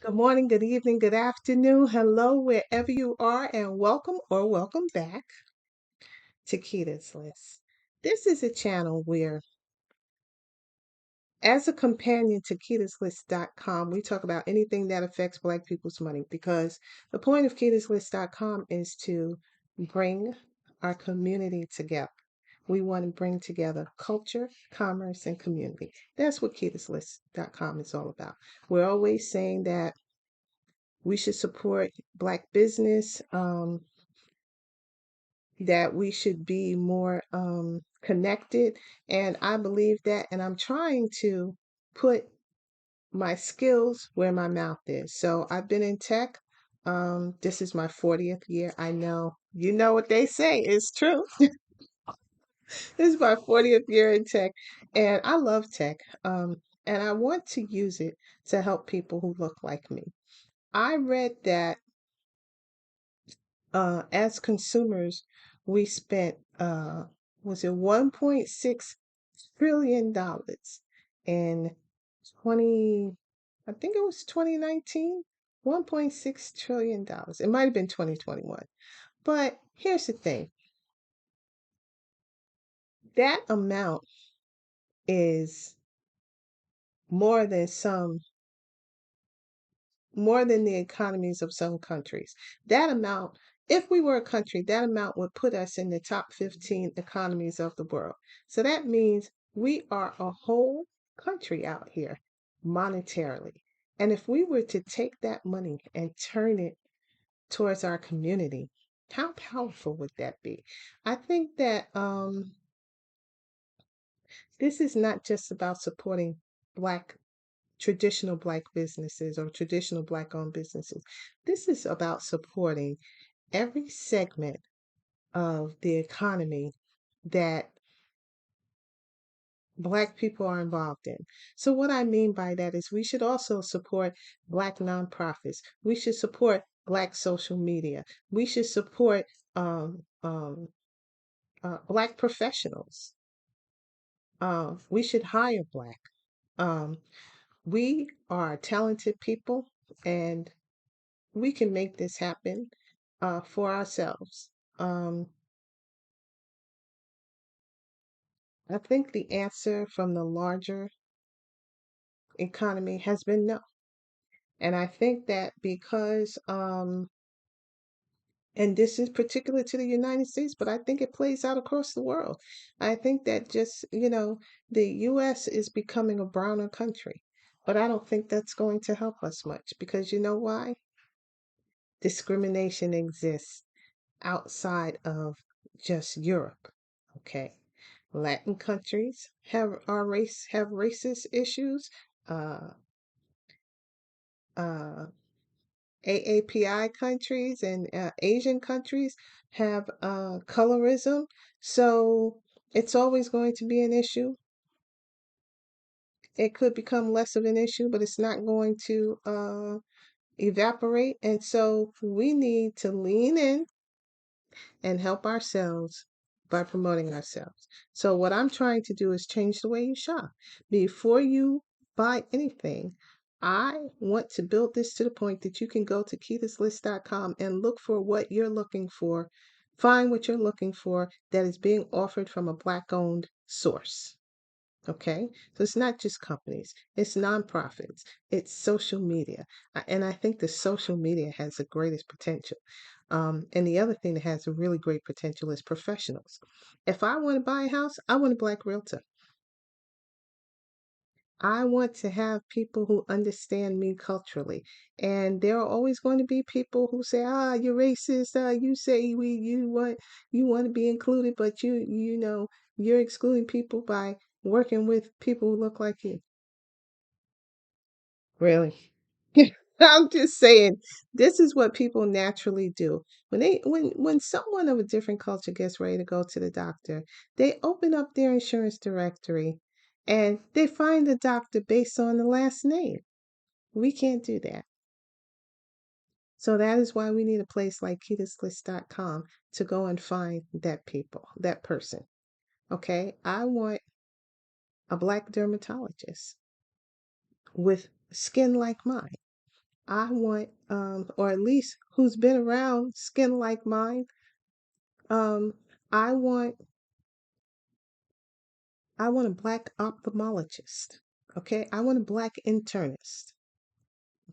Good morning, good evening, good afternoon. Hello, wherever you are, and welcome or welcome back to Kita's List. This is a channel where, as a companion to kitaslist.com, we talk about anything that affects Black people's money because the point of kitaslist.com is to bring our community together. We want to bring together culture, commerce, and community. That's what kitaslist.com is all about. We're always saying that we should support Black business, that we should be more connected. And I believe that. And I'm trying to put my skills where my mouth is. So I've been in tech. This is my 40th year. I know, you know what they say is true. This is my 40th year in tech, and I love tech. And I want to use it to help people who look like me. I read that as consumers, we spent was it $1.6 trillion in 20, I think it was 2019, $1.6 trillion. It might have been 2021. But here's the thing. That amount is more than some more than the economies of some countries. That amount, if we were a country, that amount would put us in the top 15 economies of the world. So that means we are a whole country out here monetarily. And if we were to take that money and turn it towards our community, how powerful would that be? I think that this is not just about supporting Black traditional Black businesses or traditional Black owned businesses. This is about supporting every segment of the economy that Black people are involved in. So, what I mean by that is we should also support Black nonprofits. We should support Black social media. We should support um, um, Black professionals. We should hire Black. Um, we are talented people, and we can make this happen for ourselves. Um, I think the answer from the larger economy has been no. And I think that because, and this is particular to the United States, but I think it plays out across the world. I think that just, the US is becoming a browner country. But I don't think that's going to help us much because you know why? Discrimination exists outside of just Europe. Okay. Latin countries have racist issues. Uh, uh, AAPI countries and Asian countries have colorism. So it's always going to be an issue. It could become less of an issue, but it's not going to evaporate. And so we need to lean in and help ourselves by promoting ourselves. So, what I'm trying to do is change the way you shop. Before you buy anything, I want to build this to the point that you can go to keythislist.com and look for what you're looking for, find what you're looking for that is being offered from a Black owned source. Okay, so it's not just companies, it's nonprofits, it's social media. And I think the social media has the greatest potential. And the other thing that has a really great potential is professionals. If I want to buy a house, I want a Black realtor. I want to have people who understand me culturally. And there are always going to be people who say, you're racist, you say you want to be included, but you're excluding people by working with people who look like you. Really? I'm just saying, this is what people naturally do. When someone of a different culture gets ready to go to the doctor, they open up their insurance directory and they find the doctor based on the last name. We can't do that. So that is why we need a place like keythislist.com to go and find that person. Okay? I want a Black dermatologist with skin like mine. I want, or at least who's been around skin like mine. Um, I want, I want a black ophthalmologist. Okay. I want a black internist.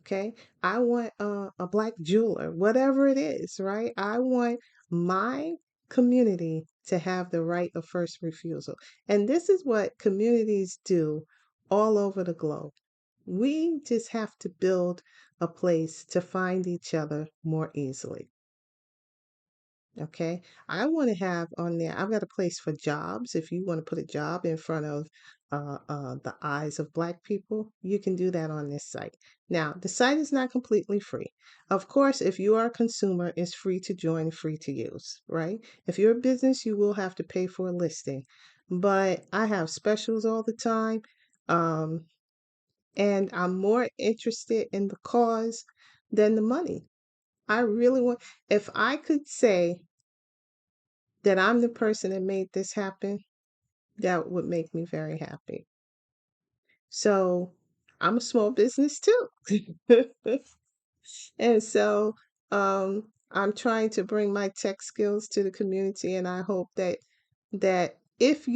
Okay. I want a black jeweler, whatever it is, right? I want my community to have the right of first refusal. And this is what communities do all over the globe. We just have to build a place to find each other more easily. Okay. I want to have on there, I've got a place for jobs. If you want to put a job in front of the eyes of Black people, you can do that on this site. Now, the site is not completely free. Of course, if you are a consumer, it's free to join, free to use, right? If you're a business, you will have to pay for a listing. But I have specials all the time. Um, and I'm more interested in the cause than the money. I really want, if I could say that I'm the person that made this happen, that would make me very happy. So I'm a small business too. And so I'm trying to bring my tech skills to the community, and I hope that if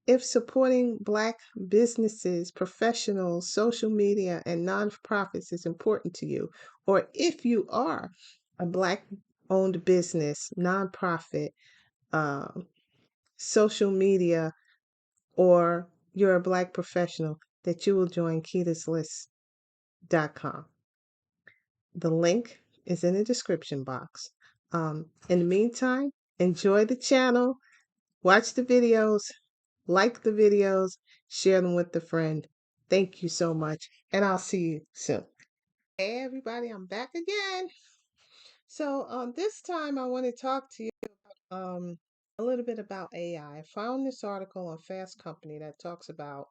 if supporting Black businesses, professionals, social media, and nonprofits is important to you, or if you are a Black owned business, nonprofit, um, social media, or you're a Black professional, that you will join keytoslist.com. The link is in the description box. In the meantime, enjoy the channel, watch the videos, like the videos, share them with a friend. Thank you so much, and I'll see you soon. Hey everybody, I'm back again. So this time I want to talk to you um a little bit about AI. I found this article on Fast Company that talks about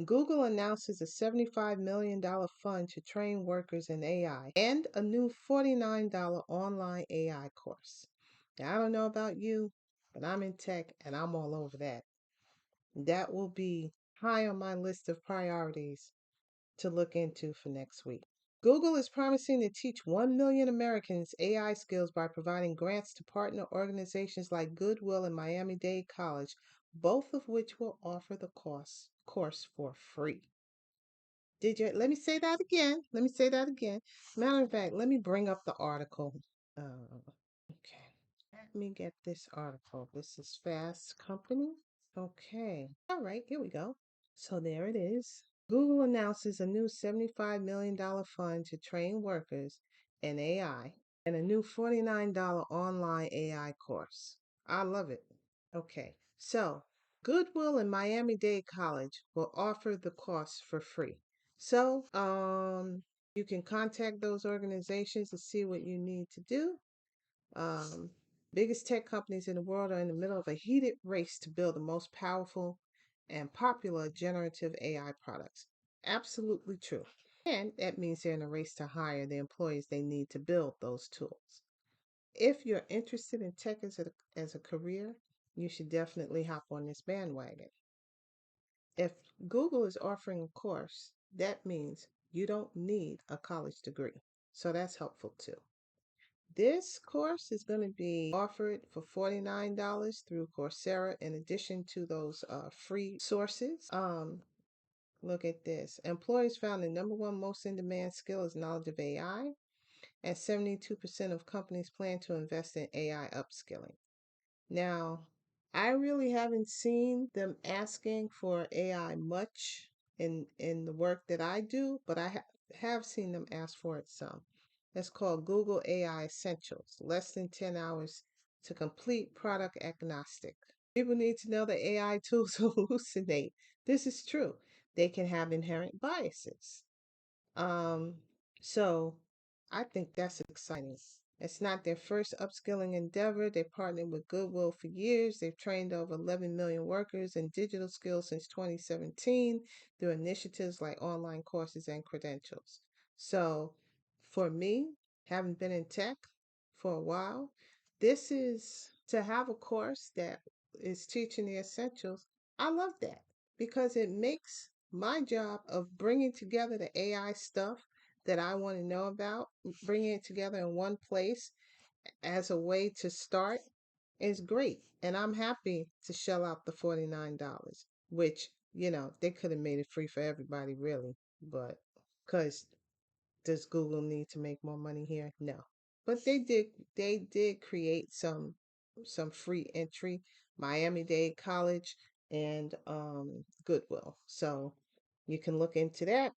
Google announces a $75 million fund to train workers in AI and a new $49 online AI course. Now, I don't know about you, but I'm in tech and I'm all over that. That will be high on my list of priorities to look into for next week. Google is promising to teach 1 million Americans AI skills by providing grants to partner organizations like Goodwill and Miami-Dade College, both of which will offer the course for free. Did you? Let me say that again. Let me say that again. Matter of fact, let me bring up the article. Okay. Let me get this article. This is Fast Company. Okay. All right, here we go. So there it is. Google announces a new $75 million fund to train workers in AI and a new $49 online AI course. I love it. Okay. So Goodwill and Miami-Dade College will offer the course for free. So you can contact those organizations to see what you need to do. Um, Biggest tech companies in the world are in the middle of a heated race to build the most powerful and popular generative AI products. Absolutely true. And that means they're in a race to hire the employees they need to build those tools. If you're interested in tech as a career, you should definitely hop on this bandwagon. If Google is offering a course, that means you don't need a college degree. So that's helpful too. This course is going to be offered for $49 through Coursera in addition to those free sources. Look at this. Employees found the number one most in demand skill is knowledge of AI, and 72% of companies plan to invest in AI upskilling. Now, I really haven't seen them asking for AI much in the work that I do, but I have seen them ask for it some. That's called Google AI Essentials, less than 10 hours to complete product agnostic. People need to know that AI tools hallucinate. This is true. They can have inherent biases. Um, so I think that's exciting. It's not their first upskilling endeavor. They partnered with Goodwill for years. They've trained over 11 million workers in digital skills since 2017 through initiatives like online courses and credentials. So for me, having been in tech for a while, this is to have a course that is teaching the essentials. I love that because it makes my job of bringing together the AI stuff that I want to know about, bringing it together in one place as a way to start is great. And I'm happy to shell out the $49, which, they could have made it free for everybody, really. But because does Google need to make more money here? No. But they did create some free entry, Miami-Dade College and Goodwill. So you can look into that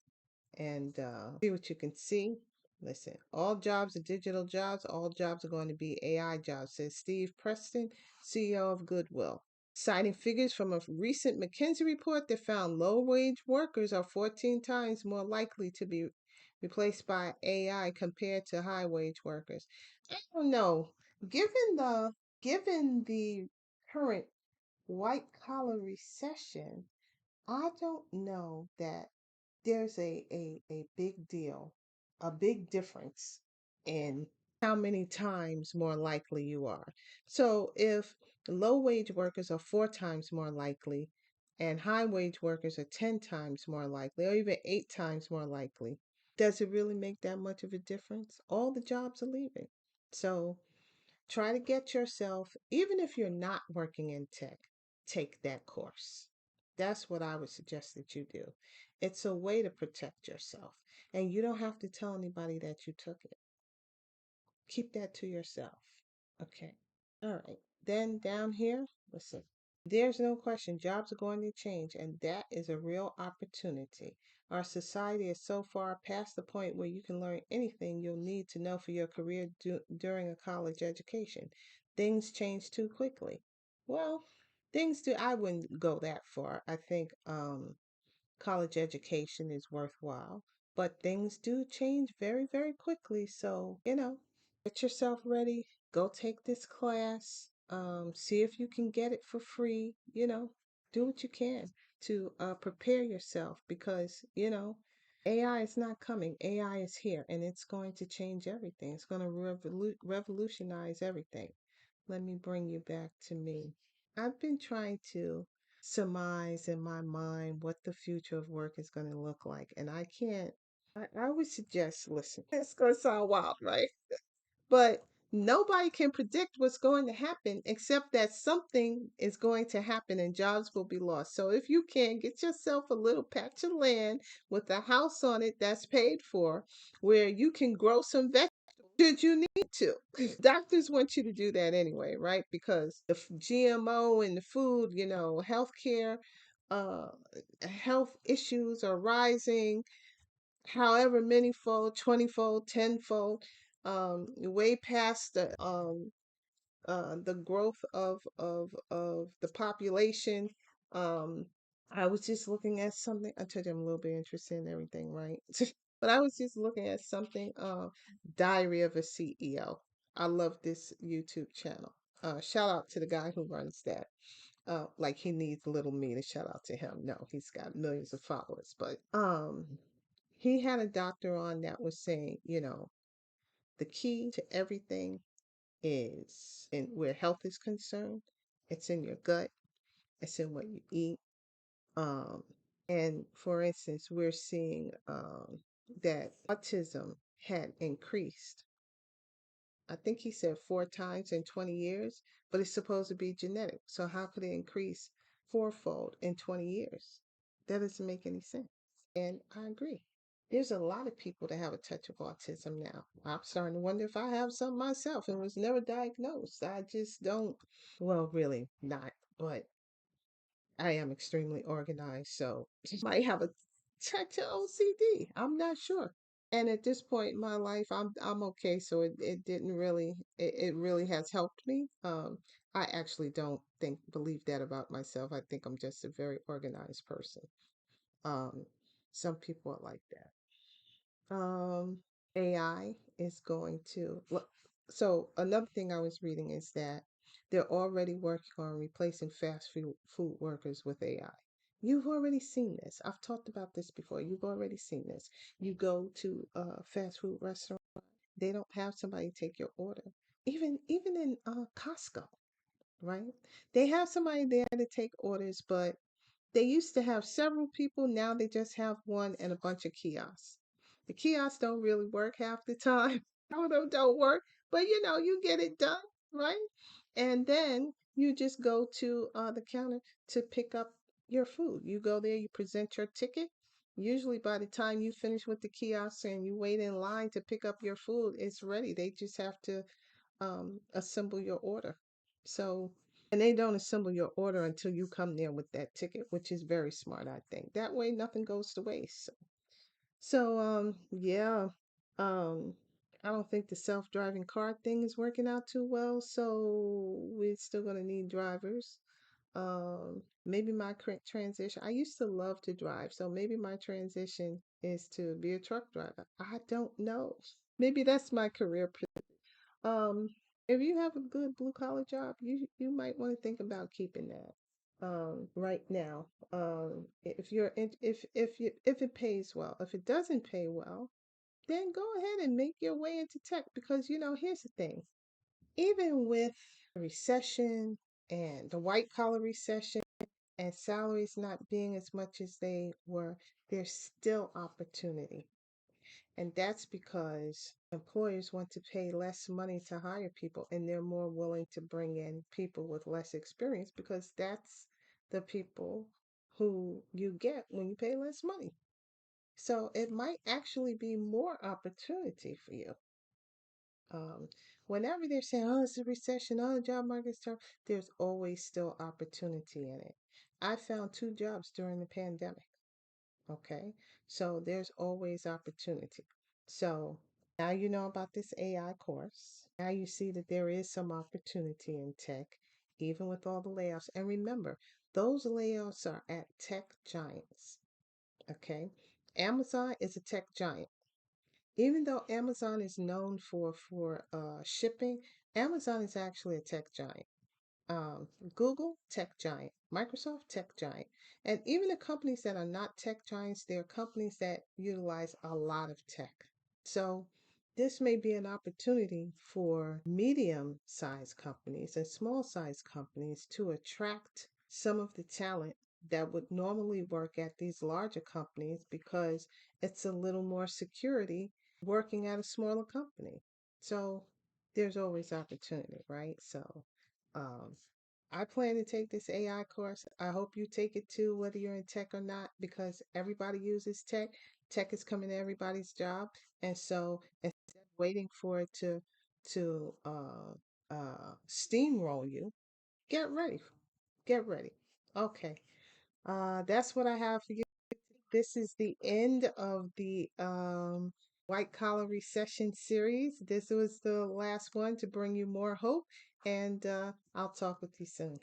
and see what you can see. Listen, all jobs are digital jobs. All jobs are going to be AI jobs, says Steve Preston, CEO of Goodwill. Citing figures from a recent McKinsey report that found low wage workers are 14 times more likely to be replaced by AI compared to high wage workers. I don't know. Given the given the current white collar recession, I don't know that there's a big deal, a big difference in how many times more likely you are. So if low wage workers are 4 times more likely and high wage workers are 10 times more likely, or even 8 times more likely, does it really make that much of a difference? All the jobs are leaving. So try to get yourself, even if you're not working in tech, take that course. That's what I would suggest that you do. It's a way to protect yourself, and you don't have to tell anybody that you took it. Keep that to yourself. Okay. All right. Then down here, listen. There's no question jobs are going to change, and that is a real opportunity. Our society is so far past the point where you can learn anything you'll need to know for your career during a college education. Things change too quickly. Well, things do, I wouldn't go that far. I think college education is worthwhile, but things do change very, very quickly. So, get yourself ready, go take this class, see if you can get it for free, do what you can to prepare yourself because, AI is not coming. AI is here and it's going to change everything. It's going to revolutionize everything. Let me bring you back to me. I've been trying to surmise in my mind what the future of work is going to look like, and I can't. I would suggest, listen, it's going to sound wild, right? But nobody can predict what's going to happen except that something is going to happen and jobs will be lost. So if you can get yourself a little patch of land with a house on it that's paid for, where you can grow some vegetables should you need to. Doctors want you to do that anyway, right? Because the GMO in the food, healthcare, uh, health issues are rising however many fold, 20-fold, tenfold, way past the growth of the population. Um, I was just looking at something. I told you I'm a little bit interested in everything, right? But I was just looking at something. Diary of a CEO. I love this YouTube channel. Shout out to the guy who runs that. Like he needs little me to shout out to him. No, he's got millions of followers, but he had a doctor on that was saying, the key to everything is in where health is concerned, it's in your gut, it's in what you eat. Um, and for instance, we're seeing that autism had increased. I think he said 4 times in 20 years, but it's supposed to be genetic. So how could it increase fourfold in 20 years? That doesn't make any sense. And I agree. There's a lot of people that have a touch of autism now. I'm starting to wonder if I have some myself and was never diagnosed. I just don't, well, really not, but I am extremely organized, so might have a touch of OCD. I'm not sure. And at this point in my life, I'm okay. So it didn't really it really has helped me. I actually don't believe that about myself. I think I'm just a very organized person. Um, some people are like that. AI is going to look. So another thing I was reading is that they're already working on replacing fast food workers with AI. You've already seen this. I've talked about this before. You've already seen this. You go to a fast food restaurant, they don't have somebody take your order. Even in Costco, right? They have somebody there to take orders, but They used to have several people, now they just have one and a bunch of kiosks. The kiosks don't really work half the time. Some of them don't work, but you get it done, right? And then you just go to the counter to pick up your food. You go there, you present your ticket. Usually, by the time you finish with the kiosk and you wait in line to pick up your food, it's ready. They just have to assemble your order. So, and they don't assemble your order until you come there with that ticket, which is very smart, I think. That way, nothing goes to waste. So, yeah, um, I don't think the self-driving car thing is working out too well. So we're still gonna need drivers. Maybe my transition. I used to love to drive, so maybe my transition is to be a truck driver. I don't know. Maybe that's my career. Um, if you have a good blue collar job, you might want to think about keeping that. Right now. If you're in, if it pays well. If it doesn't pay well, then go ahead and make your way into tech because here's the thing. Even with the recession and the white collar recession and salaries not being as much as they were, there's still opportunity. And that's because employers want to pay less money to hire people and they're more willing to bring in people with less experience because that's the people who you get when you pay less money. So it might actually be more opportunity for you. Um, Whenever they're saying, oh, it's a recession, oh, the job market's tough, there's always still opportunity in it. I found 2 jobs during the pandemic. Okay. So there's always opportunity. So now you know about this AI course. Now you see that there is some opportunity in tech, even with all the layoffs. And remember, those layoffs are at tech giants. Okay. Amazon is a tech giant. Even though Amazon is known for shipping, Amazon is actually a tech giant. Google, tech giant, Microsoft, tech giant. And even the companies that are not tech giants, they're companies that utilize a lot of tech. So this may be an opportunity for medium sized companies and small sized companies to attract some of the talent that would normally work at these larger companies because it's a little more security working at a smaller company. So there's always opportunity, right? So um, I plan to take this AI course. I hope you take it too, whether you're in tech or not, because everybody uses tech. Tech is coming to everybody's job, and so instead of waiting for it to steamroll you, get ready. Get ready. Okay. That's what I have for you. This is the end of the White Collar Recession series. This was the last one to bring you more hope, and I'll talk with you soon.